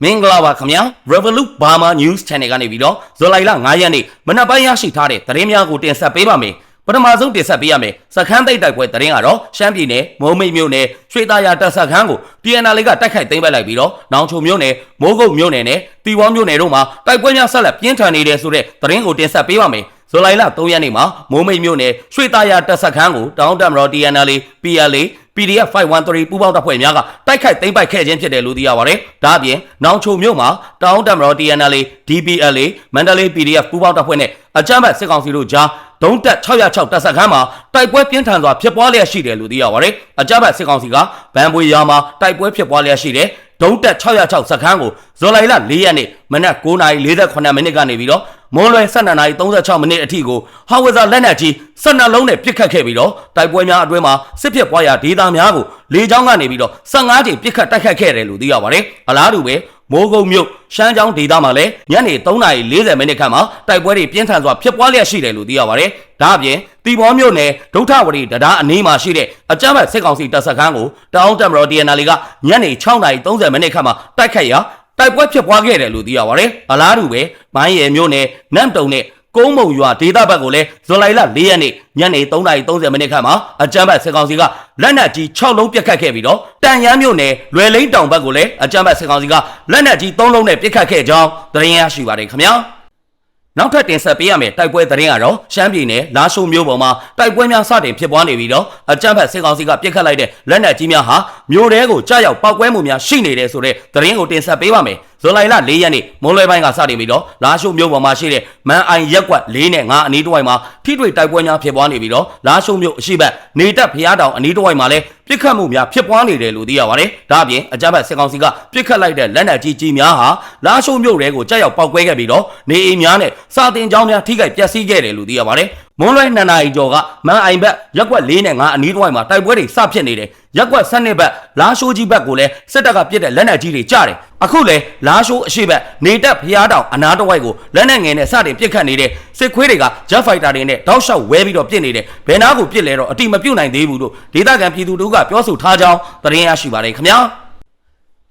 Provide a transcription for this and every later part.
မင်္ဂလာပါခင်ဗျာ Revolut Burma News Channel ကနေပြီးတော့ဇူလိုင်လ9ရက်နေ့မနက်ပိုင်းရရှိထားတဲ့သတင်းများကိုတင်ဆက်ပေးပါမယ်။ပထမဆုံးတင်ဆက်ပေးရမယ်။စခန်းသိပ်တိုက်ပွဲသတင်းကတော့ရှမ်းပြည်နယ်မုံမိတ်မြို့နယ်ရွှေသားရတပ်စခန်းကို PNL ကတိုက်ခိုက်သိမ်းပိုက်လိုက်ပြီးတော့နောင်ချိုမြို့နယ်မိုးကုတ်မြို့နယ်နဲ့တီဝေါမြို့နယ်တို့မှာတိုက်ပွဲများဆက်လက်ပြင်းထန်နေတယ်ဆိုတဲ့သတင်းကိုတင်ဆက်ပေးပါမယ်။ဇူလိုင်လ3ရက်နေ့မှာမိုးမိတ်မြို့နယ်ရွှေသားရတပ်စခန်းကိုတောင်တက်မတော် TNL PLA PDF 513ပူးပေါင်းတပ်ဖွဲ့များကတိုက်ခိုက်သိမ်းပိုက်ခဲ့ခြင်းဖြစ်တယ်လို့သိရပါတယ်။ဒါ့အပြင်နောင်ချိုမြို့မှာတောင်တက်မတော် TNL DPLA မန္တလေး PDF ပူးပေါင်းတပ်ဖွဲ့နဲ့အကြမ်းဖက်စစ်ကောင်စီတို့ကြားဒုံတက်606တပ်စခန်းမှာတိုက်ပွဲပြင်းထန်စွာဖြစ်ပွားလျက်ရှိတယ်လို့သိရပါတယ်။အကြမ်းဖက်စစ်ကောင်စီကဗန်ပွေရွာမှာတိုက်ပွဲဖြစ်ပွားလျက်ရှိတယ်ဒုံတက်606စခန်းကိုဇူလိုင်လ4ရက်နေ့မနက်9:48မိနစ်ကနေပြီးတော့မွန်းလွယ်12:36မိနစ်အထိကိုဟာဝစ်ဇာလက်နက်ကြီး12လုံးနဲ့ပစ်ခတ်ခဲ့ပြီးတော့တိုက်ပွဲများအတွင်းမှာစစ်ဖြစ်ပွားရာဒေသများကိုလေကြောင်းကနေပြီးတော့15ကြိမ်ပစ်ခတ်တိုက်ခတ်ခဲ့တယ်လို့သိရပါတယ်။အလားတူပဲမိုးကုတ်မြို့ရှမ်းချောင်းဒေသမှာလည်းညနေ3:40မိနစ်ခန့်မှာတိုက်ပွဲတွေပြင်းထန်စွာဖြစ်ပွားလျက်ရှိတယ်လို့သိရပါတယ်။ဒါ့အပြင်တီဘောမြို့နယ်ဒုထဝရီတရားအနီးမှာရှိတဲ့အကြမ်းဖက်စစ်ကောင်စီတပ်စခန်းကိုတောင်တက်မတော် TNL ကညနေ6:30မိနစ်ခန့်မှာတိုက်ခိုက်ရာတိုက်ပွဲဖြစ်ပွားခဲ့တယ်လို့သိရပါတယ်။အလားတူပဲမိုင်းရယ်မြို့နယ်နမ်တုံနဲ့ကုန်းမုံရွာဒေသဘက်ကိုလည်းဇူလိုင်လ4ရက်နေ့ညနေ3:30မိနစ်ခန့်မှာအကြမ်းဖက်စစ်ကောင်စီကလက်နက်ကြီး6လုံးပစ်ခတ်ခဲ့ပြီးတော့တန်ရမ်းမြို့နယ်လွယ်လိန်တောင်ဘက်ကိုလည်းအကြမ်းဖက်စစ်ကောင်စီကလက်နက်ကြီး3လုံးနဲ့ပစ်ခတ်ခဲ့ကြောင်းသတင်းရရှိပါတယ်ခင်ဗျာနောက်ထပ်တင်ဆက်ပေးရမယ့်တိုက်ပွဲသတင်းကတော့ရှမ်းပြည်နယ်လာရှိုးမြို့ပေါ်မှာတိုက်ပွဲများစတင်ဖြစ်ပွားနေပြီးတော့အကြမ်းဖက်စစ်ကောင်စီကပစ်ခတ်လိုက်တဲ့လက်နက်ကြီးများဟာမြို့ထဲကိုကြားရောက်ပောက်ကွဲမှုများရှိနေတယ်ဆိုတဲ့သတင်းကိုတင်ဆက်ပေးပါမယ်ဇူလိုင်လ4ရက်နေ့မွန်းလွဲပိုင်းကစတင်ပြီးတော့လာရှိုးမြို့ပေါ်မှာရှိတဲ့မန်အိုင်ရက်ကွက်4နဲ့5အနီးတစ်ဝိုက်မှာထိတွေ့တိုက်ပွဲများဖြစ်ပွားနေပြီးတော့လာရှိုးမြို့အရှိတ်နေတက်ဖျားတောင်အနီးတစ်ဝိုက်မှာလည်းပြစ်ခတ်မှုများဖြစ်ပွားနေတယ်လို့သိရပါတယ်။ဒါ့အပြင်အကြမ်းဖက်စစ်ကောင်စီကပြစ်ခတ်လိုက်တဲ့လက်နက်ကြီးများဟာလာရှိုးမြို့ထဲကိုကြားရောက်ပောက်ကွဲခဲ့ပြီးတော့နေအိမ်များနဲ့စာတင်ကျောင်းများထိခိုက်ပျက်စီးခဲ့တယ်လို့သိရပါတယ်။မွန်းလွဲ2နာရီကျော်ကမန်အိုင်ဘက်ရက်ကွက်4နဲ့5အနီးတစ်ဝိုက်မှာတိုက်ပွဲတွေစဖြစ်နေတယ်။ရက်ကွက်7ဘက်လာရှိုးကြီးဘက်ကိုလည်းစစ်တပ်ကပစ်တဲ့လက်နက်ကြီးတွေကြားတယ်။အခုလည်းလာရှိုးအရှိတ်နေတက်ဖျားတောင်အနားတစ်ဝိုက်ကိုလက်နက်ငယ်နဲ့စတင်ပစ်ခတ်နေတဲ့စစ်ခွေးတွေကဂျက်ဖိုက်တာတွေနဲ့တောက်လျှောက်ဝဲပြီးတော့ပစ်နေတယ်။ဘယ်နာကိုပစ်လဲတော့အတိမပြုတ်နိုင်သေးဘူးလို့ဒေသခံပြည်သူတို့ကပြောဆိုထားကြောင်းသတင်းရရှိပါတယ်ခင်ဗျာ။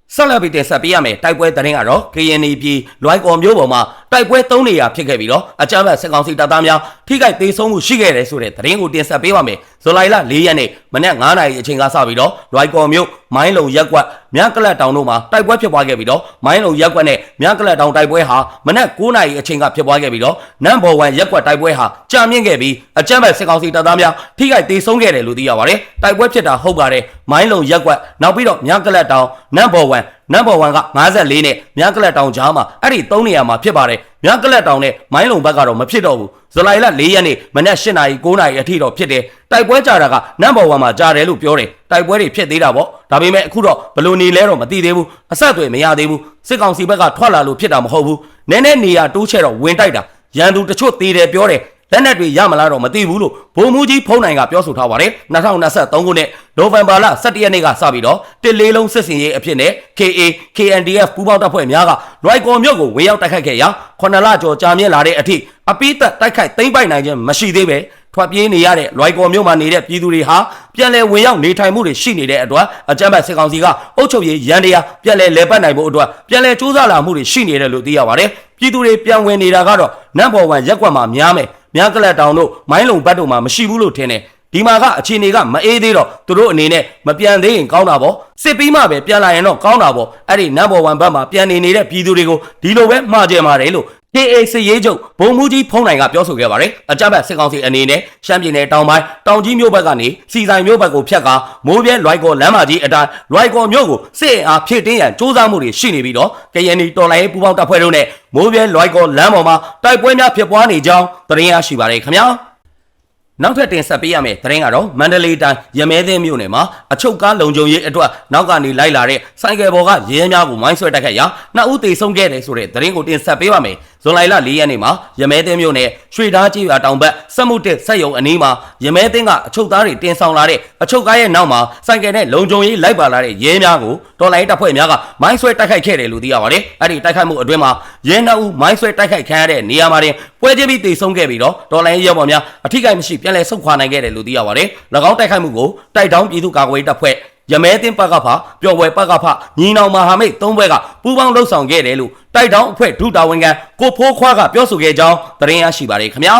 ဆက်လက်ပြီးတင်ဆက်ပေးရမယ်တိုက်ပွဲသတင်းကတော့ KNY ပြည်လွိုင်ကော်မြို့ပေါ်မှာတိုက်ပွဲ3နေရာဖြစ်ခဲ့ပြီးတော့အကြမ်းဖက်စစ်ကောင်စီတပ်သားများထိခိုက်ဒေဆုံးမှုရှိခဲ့တယ်ဆိုတဲ့သတင်းကိုတင်ဆက်ပေးပါမယ်။ဇူလိုင်လ4ရက်နေ့မနက်9:00နာရီအချိန်ကစပြီးတော့လွိုင်ကော်မြို့မိုင်းလုံရက်ကွက်မြကလတ်တောင်တို့မှာတိုက်ပွဲဖြစ်ပွားခဲ့ပြီးတော့မိုင်းလုံရက်ကွက်နဲ့မြကလတ်တောင်တိုက်ပွဲဟာမနက်9:00နာရီအချိန်ကဖြစ်ပွားခဲ့ပြီးတော့နမ်ဘော်1ရက်ကွက်တိုက်ပွဲဟာကြာမြင့်ခဲ့ပြီးအကြမ်းဖက်စစ်ကောင်စီတပ်သားများထိခိုက်ဒေဆုံးခဲ့တယ်လို့သိရပါတယ်။တိုက်ပွဲဖြစ်တာဟုတ်ပါတယ်။မိုင်းလုံရက်ကွက်နောက်ပြီးတော့မြကလတ်တောင်နမ်ဘော်1နံပါတ်1က54နဲ့မြကလတ်တောင်ကြားမှာအဲ့ဒီ3နေရာမှာဖြစ်ပါတယ်မြကလတ်တောင်နဲ့မိုင်းလုံဘက်ကတော့မဖြစ်တော့ဘူးဇူလိုင်လ4ရက်နေ့မနက်8:00နာရီ9:00နာရီအထိတော့ဖြစ်တယ်တိုက်ပွဲကြတာကနံပါတ်1မှာကြားတယ်လို့ပြောတယ်တိုက်ပွဲတွေဖြစ်သေးတာပေါ့ဒါပေမဲ့အခုတော့ဘလို့နေလဲတော့မသိသေးဘူးအဆက်အသွယ်မရသေးဘူးစစ်ကောင်စီဘက်ကထွက်လာလို့ဖြစ်တာမဟုတ်ဘူးနည်းနည်းနေရာတိုးချဲ့တော့ဝင်တိုက်တာရန်သူတချို့သေးတယ်ပြောတယ်လက်နက်တွေရမလားတော့မသိဘူးလို့ဗိုလ်မှူးကြီးဖုံးနိုင်ကပြောဆိုထားပါတယ်2023ခုနှစ်နိုဝင်ဘာလ17ရက်နေ့ကစပြီးတော့1-4လုံးစစ်စင်ရေးအဖြစ်နဲ့ KA KNDF ပူးပေါင်းတပ်ဖွဲ့များကလွိုင်ကော်မြို့ကိုဝင်ရောက်တိုက်ခိုက်ခဲ့ရာ9လကျော်ကြာမြင့်လာတဲ့အထိအပိသက်တိုက်ခိုက်သိမ်းပိုက်နိုင်ခြင်းမရှိသေးပဲထွက်ပြေးနေရတဲ့လွိုင်ကော်မြို့မှာနေတဲ့ပြည်သူတွေဟာပြန်လည်ဝင်ရောက်နေထိုင်မှုတွေရှိနေတဲ့အတွက်အကြမ်းဖက်စစ်ကောင်စီကအုပ်ချုပ်ရေးရန်တရားပြန်လည်လဲပတ်နိုင်ဖို့အတွက်ပြန်လည်စူးစမ်းလာမှုတွေရှိနေတယ်လို့သိရပါတယ်ပြည်သူတွေပြန်ဝင်နေတာကတော့နမ်ဘော်1ရက်ကွက်မှာများမယ်မြကလတ်တောင်တို့မိုင်းလုံဘတ်တို့မှာမရှိဘူးလို့ထင်တယ်ဒီမှာကအခြေအနေကမအေးသေးတော့သူတို့အနေနဲ့မပြန်သေးရင်ကောင်းတာပေါ့စစ်ပြီးမှပဲပြန်လာရင်တော့ကောင်းတာပေါ့အဲ့ဒီနမ်ဘော်1ဘတ်မှာပြန်နေတဲ့ပြည်သူတွေကိုဒီလိုပဲမှားကြပါတယ်လို့ KAC ရေးချုပ်ဗိုလ်မှူးကြီးဖုံးနိုင်ကပြောဆိုခဲ့ပါတယ်အကြမ်းဖက်စစ်ကောင်စီအနေနဲ့ရှမ်းပြည်နယ်တောင်ပိုင်းတောင်ကြီးမြို့ဘက်ကနေစီဆိုင်မြို့ဘက်ကိုဖြတ်ကာမိုးပြဲလွိုင်ကော်လမ်းမကြီးအတိုင်းလွိုင်ကော်မြို့ကိုစစ်အင်အားဖြည့်တင်းရန်စ조사မှုတွေရှိနေပြီးတော့ KNY တော်လိုင်းပူပေါင်းတပ်ဖွဲ့တို့နဲ့မိုးပြဲလွိုင်ကော်လမ်းပေါ်မှာတိုက်ပွဲများဖြစ်ပွားနေကြောင်းသတင်းရရှိပါတယ်ခင်ဗျာနောက်ထပ်တင်ဆက်ပေးရမယ့်သတင်းကတော့မန္တလေးတိုင်းရမဲသင်းမြို့နယ်မှာအချုပ်ကားလုံခြုံရေးအတွက်နောက်ကနေလိုက်လာတဲ့ဆိုင်ကယ်ပေါ်ကရဲများကိုမိုင်းဆွဲတိုက်ခိုက်ရာ2ဦးသေဆုံးခဲ့တယ်ဆိုတဲ့သတင်းကိုတင်ဆက်ပေးပါမယ်ဇွန်လ4ရက်နေ့မှာရမဲသင်းမြို့နယ်ရွှေဓားကြီးရွာတောင်ဘက်စက်မှုတစ်စက်ရုံအနီးမှာရမဲသင်းကအချုပ်သားတွေတင်ဆောင်လာတဲ့အချုပ်ကားရဲ့နောက်မှာဆိုင်ကယ်နဲ့လုံခြုံရေးလိုက်ပါလာတဲ့ရဲများကိုတော်လိုင်းတပ်ဖွဲ့များကမိုင်းဆွဲတိုက်ခိုက်ခဲ့တယ်လို့သိရပါတယ်အဲ့ဒီတိုက်ခိုက်မှုအတွင်းမှာရဲ2ဦးမိုင်းဆွဲတိုက်ခိုက်ခံရတဲ့နေရာမှာတင်ပွဲချင်းပြီးသေဆုံးခဲ့ပြီးတော့တော်လိုင်းရဲဘော်များအထိကိမရှိပြန်လည်ဆုတ်ခွာနိုင်ခဲ့တယ်လို့သိရပါတယ်၎င်းတိုက်ခိုက်မှုကိုတိုက်တောင်းပြည်သူ့ကာကွယ်ရေးတပ်ဖွဲ့ ရမဲတင်ပကဖပျော်ပွဲပကဖညီနောင်မဟာမိတ်၃ဘွဲကပူးပေါင်းလှုပ်ဆောင်ခဲ့တယ်လို့တိုက်တောင်းအဖွဲ့ဒုတာဝန်ခံကိုဖိုးခွားကပြောဆိုခဲ့ကြောင်းသတင်းရရှိပါတယ်ခင်ဗျာ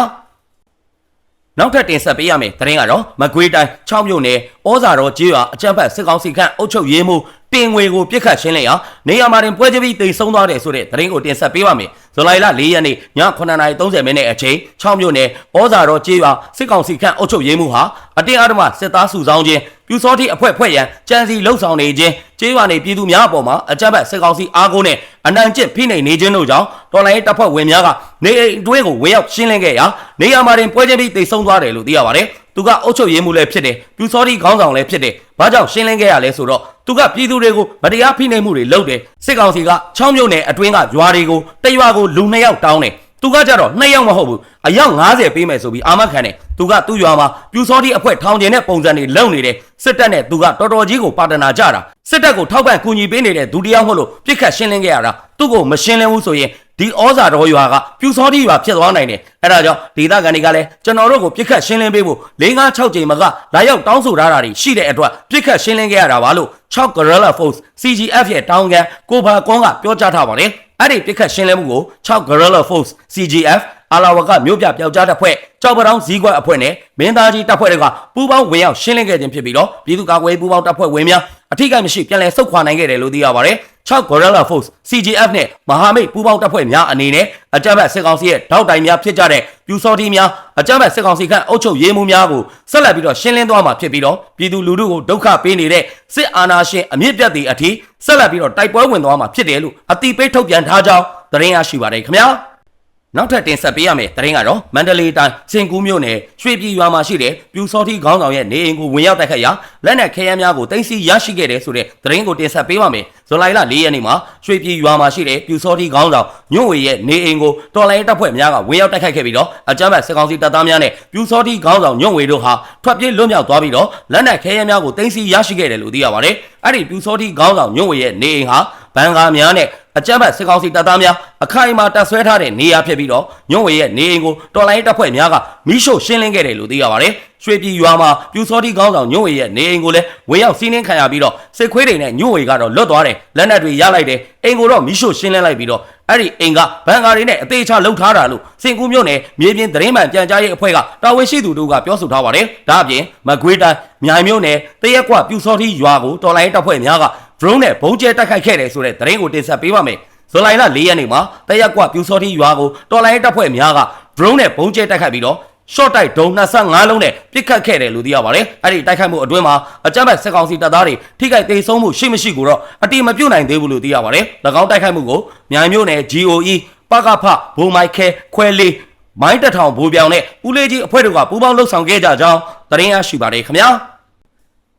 နောက်ထပ်တင်ဆက်ပေးရမယ်သတင်းကတော့မကွေးတိုင်း6မြို့နယ်ဩဇာတော်ကျေးရွာအကြမ်းဖက်စစ်ကောင်စီခန့်အုပ်ချုပ်ရေးမှူးတင်ငွေကိုပြစ်ခတ်ရှင်းလင်းအောင်နေရာမှာတင်ပွဲကြပြီးတိတ်ဆုံးသွားတယ်ဆိုတဲ့သတင်းကိုတင်ဆက်ပေးပါမယ်ဇူလိုင်လ4ရက်နေ့ည9:30မိနစ်အချိန်6မြို့နယ်ဩဇာတော်ကျေးရွာစစ်ကောင်စီခန့်အုပ်ချုပ်ရေးမှူးဟာအတင်းအဓမ္မစစ်သားစုဆောင်းခြင်းပြူစောတိအဖွဲ့ရန်ကြံစီလှုပ်ဆောင်နေခြင်းကျေးရွာနေပြည်သူများအပေါ်မှာအကြမ်းဖက်စစ်ကောင်စီအားကိုးနဲ့အနိုင်ကျင့်ဖိနှိပ်နေခြင်းတို့ကြောင့်တော်လိုင်းတပ်ဖွဲ့ဝင်များကနေအိမ်အတွင်းကိုဝင်ရောက်ရှင်းလင်းခဲ့ရာနေရာမှာတင်ပွဲကြပြီးတိတ်ဆုံးသွားတယ်လို့သိရပါတယ်သူကအုပ်ချုပ်ရေးမှူးလည်းဖြစ်တယ်ပြူစောတိခေါင်းဆောင်လည်းဖြစ်တယ်ဘာကြောင့်ရှင်းလင်းခဲ့ရလဲဆိုတော့သူကပြည်သူတွေကိုမတရားဖိနှိပ်မှုတွေလုပ်တယ်စစ်ကောင်စီက6မြို့နယ်အတွင်းကရွာတွေကိုတရွာကိုလူ2ယောက်တောင်းတယ်သူကကြတော့2ယောက်မဟုတ်ဘူးအယောက်90ပေးမယ်ဆိုပြီးအာမခံတယ်သူကသူ့ရွာမှာပြူစောတိအဖွဲ့ထောင်ကျင်တဲ့ပုံစံတွေလုပ်နေတယ်စစ်တပ်နဲ့သူကတော်တော်ကြီးကိုပါတနာကြတာစစ်တပ်ကိုထောက်ပံ့ကူညီပေးနေတဲ့ဒုတိယမဟုတ်လို့ပြစ်ခတ်ရှင်းလင်းခဲ့ရတာသူ့ကိုမရှင်းလင်းဘူးဆိုရင်ဒီဩဇာတော်ရွာကပြူစောတိရွာဖြစ်သွားနိုင်တယ်အဲ့ဒါကြောင့်ဒေသခံတွေကလည်းကျွန်တော်တို့ကိုပြစ်ခတ်ရှင်းလင်းပေးဖို့4-5-6ကြိမ်မကလာရောက်တောင်းဆိုထားတာတွေရှိတဲ့အတွက်ပြစ်ခတ်ရှင်းလင်းခဲ့ရတာပါလို့6 Guerrilla Force CGF ရဲ့တောင်းခံကိုဘာကွန်ကပြောကြားထားပါတယ်အဲ့ဒီပြစ်ခတ်ရှင်းလင်းမှုကို6 Guerrilla Force CGF အာလာဝကမြို့ပြပျောက်ကြားတပ်ဖွဲ့ကြောက်ပတောင်းဇီးကွက်အဖွဲ့နဲ့မင်းသားကြီးတပ်ဖွဲ့တွေကပူးပေါင်းဝင်ရောက်ရှင်းလင်းခဲ့ခြင်းဖြစ်ပြီးတော့ပြည်သူ့ကာကွယ်ရေးပူးပေါင်းတပ်ဖွဲ့ဝင်များအထိကိမရှိပြန်လည်ဆုတ်ခွာနိုင်ခဲ့တယ်လို့သိရပါတယ်6 Guerrilla Force CGF နဲ့မဟာမိတ်ပူးပေါင်းတပ်ဖွဲ့များအနေနဲ့အကြမ်းဖက်စစ်ကောင်စီရဲ့ထောက်တိုင်များဖြစ်ကြတဲ့ပြူစောတိများအကြမ်းဖက်စစ်ကောင်စီကအုပ်ချုပ်ရေးမှူးများကိုဆက်လက်ပြီးတော့ရှင်းလင်းသွားမှာဖြစ်ပြီးတော့ပြည်သူလူထုကိုဒုက္ခပေးနေတဲ့စစ်အာဏာရှင်အမြင့်ပြတ်သည့်အထိဆက်လက်ပြီးတော့တိုက်ပွဲဝင်သွားမှာဖြစ်တယ်လို့အတိပေးထုတ်ပြန်ထားကြောင်းသတင်းရရှိပါတယ်ခင်ဗျာနောက်ထပ်တင်ဆက်ပေးရမယ့်သတင်းကတော့မန္တလေးတိုင်းစင်ကူးမြို့နယ်ရွှေပြည်ရွာမှာရှိတဲ့ပြူစောတိခေါင်းဆောင်ရဲ့နေအိမ်ကိုဝင်ရောက်တိုက်ခတ်ရာလက်နက်ခဲယမ်းများကိုတင်စီရရှိခဲ့တဲ့ဆိုတဲ့သတင်းကိုတင်ဆက်ပေးပါမယ်။ဇူလိုင်လ4ရက်နေ့မှာရွှေပြည်ရွာမှာရှိတဲ့ပြူစောတိခေါင်းဆောင်ညွန့်ဝေရဲ့နေအိမ်ကိုတော်လိုင်းတပ်ဖွဲ့များကဝင်ရောက်တိုက်ခတ်ခဲ့ပြီးတော့အကြမ်းဖက်စစ်ကောင်စီတပ်သားများနဲ့ပြူစောတိခေါင်းဆောင်ညွန့်ဝေတို့ဟာထွက်ပြေးလွတ်မြောက်သွားပြီးတော့လက်နက်ခဲယမ်းများကိုတင်စီရရှိခဲ့တယ်လို့သိရပါတယ်။အဲ့ဒီပြူစောတိခေါင်းဆောင်ညွန့်ဝေရဲ့နေအိမ်ဟာဘန်ကာများနဲ့အကြမ်းဖက်စစ်ကောင်စီတပ်သားများအခိုင်အမာတပ်ဆွဲထားတဲ့နေရာဖြစ်ပြီးတော့ညွန့်ဝေရဲ့နေအိမ်ကိုတော်လိုင်းတပ်ဖွဲ့များကမိရှို့ရှင်းလင်းခဲ့တယ်လို့သိရပါတယ်။ရွှေပြည်ရွာမှာပြူစောတိခေါင်းဆောင်ညွန့်ဝေရဲ့နေအိမ်ကိုလည်းဝင်ရောက်စီးနင်းခံရပြီးတော့စစ်ခွေးတွေနဲ့ညွန့်ဝေကတော့လွတ်သွားတယ်လက်နက်တွေရလိုက်တယ်အိမ်ကိုတော့မိရှို့ရှင်းလင်းလိုက်ပြီးတော့အဲ့ဒီအိမ်ကဘန်ကာတွေနဲ့အသေးချလှုပ်ထားတာလို့စင်ကူးမြို့နယ်မြေပြင်သတင်းမှန်ပြန်ကြားရေးအဖွဲ့ကတာဝန်ရှိသူတို့ကပြောဆိုထားပါတယ်။ဒါအပြင်မကွေးတိုင်းမြိုင်မြို့နယ်တရက်ကွပြူစောတိရွာကိုတော်လိုင်းတပ်ဖွဲ့များက drone နဲ့ဘုံကျဲတိုက်ခိုက်ခဲ့တယ်ဆိုတဲ့သတင်းကိုတင်ဆက်ပေးပါမယ်။ဇူလိုင်လ4ရက်နေ့မှာတရက်ကွပြူစောတိရွာကိုတော်လိုင်းတပ်ဖွဲ့များက drone နဲ့ဘုံကျဲတိုက်ခိုက်ပြီးတော့ short တိုက်ဒုံ25လုံးနဲ့ပစ်ခတ်ခဲ့တယ်လို့သိရပါတယ်။အဲ့ဒီတိုက်ခိုက်မှုအတွင်းမှာအကြမ်းဖက်စစ်ကောင်စီတပ်သားတွေထိခိုက်ဒေဆုံးမှုရှိမရှိကိုတော့အတိမပြုတ်နိုင်သေးဘူးလို့သိရပါတယ်။၎င်းတိုက်ခိုက်မှုကိုမြိုင်မြို့နယ် GOE ပကဖဘိုမိုက်ခဲခွဲလေးမိုင်းတထောင်ဘိုးပြောင်နဲ့ဦးလေးကြီးအဖွဲ့တို့ကပူးပေါင်းလှုပ်ဆောင်ခဲ့ကြကြောင်းသတင်းရရှိပါတယ်ခင်ဗျာ။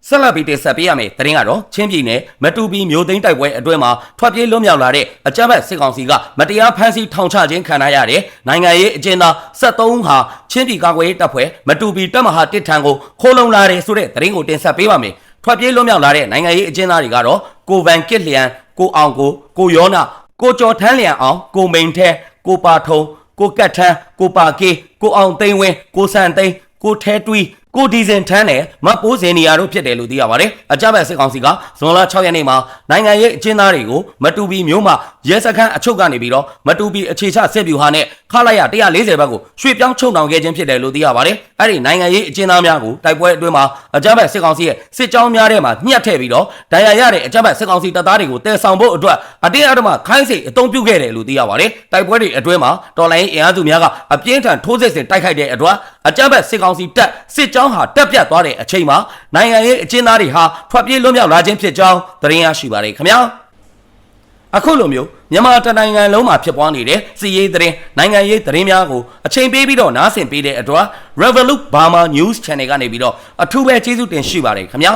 ဆက်လက်ပြီးတင်ဆက်ပေးရမယ့်သတင်းကတော့ချင်းပြည်နယ်မတူပီမြို့သိမ်းတိုက်ပွဲအတွင်းမှာထွက်ပြေးလွတ်မြောက်လာတဲ့အကြမ်းဖက်စစ်ကောင်စီကမတရားဖမ်းဆီးထောင်ချခြင်းခံရတဲ့နိုင်ငံရေးအကျဉ်းသား73ဦးဟာချင်းပြည်ကာကွယ်ရေးတပ်ဖွဲ့မတူပီတပ်မဟာတစ်ထံကိုခိုးလုံလာတယ်ဆိုတဲ့သတင်းကိုတင်ဆက်ပေးပါမယ်။ထွက်ပြေးလွတ်မြောက်လာတဲ့နိုင်ငံရေးအကျဉ်းသားတွေကတော့ကိုဗန်ကစ်လျံကိုအောင်ကိုယောနာကိုကျော်ထန်းလျံအောင်ကိုမိန်ထဲကိုပါထုံကိုကတ်ထန်းကိုပါကေးကိုအောင်သိန်းဝင်းကိုစံသိန်းကိုထဲတွီကိုဒီဇင်ထန်းနဲ့မပိုးစင်နေရာတို့ဖြစ်တယ်လို့သိရပါတယ်။အကြမ်းဖက်စစ်ကောင်စီကဇွန်လ6ရက်နေ့မှာနိုင်ငံရေးအကျဉ်းသားတွေကိုမတူပီမြို့မှာရဲစခန်းအချုပ်ကနေပြီးတော့မတူပီအခြေချစစ်ဗျူဟာနဲ့ခလာရ140ဘက်ကိုရွှေ့ပြောင်းချုပ်နှောင်ခဲ့ခြင်းဖြစ်တယ်လို့သိရပါတယ်။အဲ့ဒီနိုင်ငံရေးအကျဉ်းသားများကိုတိုက်ပွဲအတွင်းမှာအကြမ်းဖက်စစ်ကောင်စီရဲ့စစ်ကြောင်းများထဲမှာညှက်ထည့်ပြီးတော့ဒဏ်ရာရတဲ့အကြမ်းဖက်စစ်ကောင်စီတပ်သားတွေကိုတည်ဆောင်ဖို့အတွက်အတင်းအဓမ္မခိုင်းစေအုံပြုခဲ့တယ်လို့သိရပါတယ်။တိုက်ပွဲတွေအတွင်းမှာတော်လိုင်းအင်အားစုများကအပြင်းထန်ထိုးစစ်ဆင်တိုက်ခိုက်တဲ့အတွက်အကြမ်းဖက်စစ်ကောင်စီတပ်စစ်ကြောင်းဟာတက်ပြတ်သွားတဲ့အချိန်မှာနိုင်ငံရေးအကျဉ်းသားတွေဟာထွက်ပြေးလွတ်မြောက်လာခြင်းဖြစ်ကြောင်းသတင်းရရှိပါတယ်ခင်ဗျာအခုလိုမျိုးမြန်မာတနိုင်ငံလုံးမှာဖြစ်ပွားနေတဲ့စီးရေးသတင်းနိုင်ငံရေးသတင်းများကိုအချိန်ပေးပြီးတော့နားဆင်ပေးတဲ့အတွက် Revolut Burma News Channel ကနေပြီးတော့အထူးပဲကျေးဇူးတင်ရှိပါတယ်ခင်ဗျာ